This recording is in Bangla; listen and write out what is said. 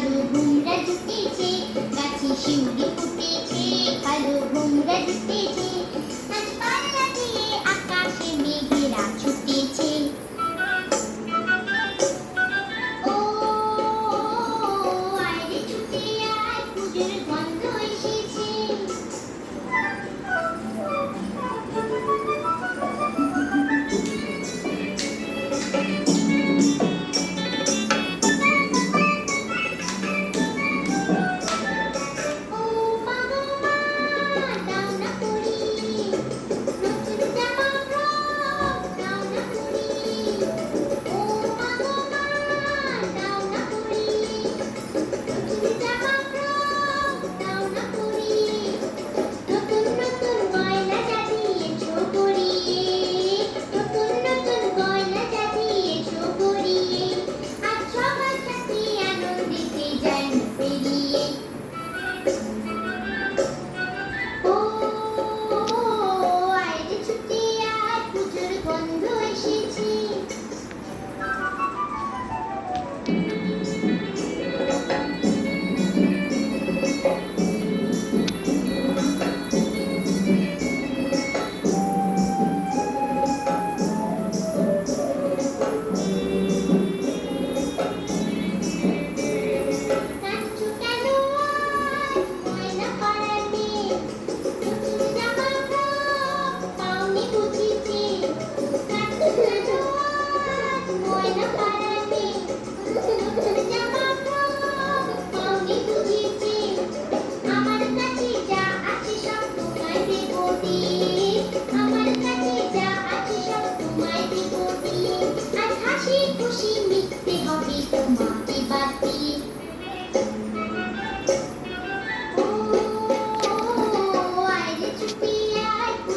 কালো ভোমরা জুটেছে, গাছে শিউলি ফুটেছে, কালো ভোমরা জুটেছে। আজ পাল্লা দিয়ে আকাশে মেঘেরা ছুটেছে। ও আয় রে ছুটে আয়, পুজোর গন্ধ এসেছে। ও মা গো মা, দাও না করি নতুন জামা ফ্রক, দাও না করি। ও মা গো মা, দাও না করি নতুন জামা ফ্রক, দাও না করি। নতুন নতুন গয়না যা দিয়েছো পরিয়ে, নতুন নতুন গয়না যা দিয়েছো পরিয়ে, আজ সবার সাথে আনন্দেতে যাই না পেরিয়ে। ও আয় রে ছুটে আয়, পুজোর গন্ধ এসেছে। কাঁদছো কেন আজ ময়না পাড়ার মেয়ে, নতুন জামা ফ্রক পাওনি বুঝিতে। কাঁদছো কেন আজ ময়না পাড়ার মেয়ে, নতুন জামা ফ্রক পাওনি বুঝিতে। আমার কাছে যা আছে সব তোমায় দেব দিয়ে, আমার কাছে যা আছে সব তোমায় দেব দিয়ে। আজ হাসি খুশি মিটতে হবে তোমার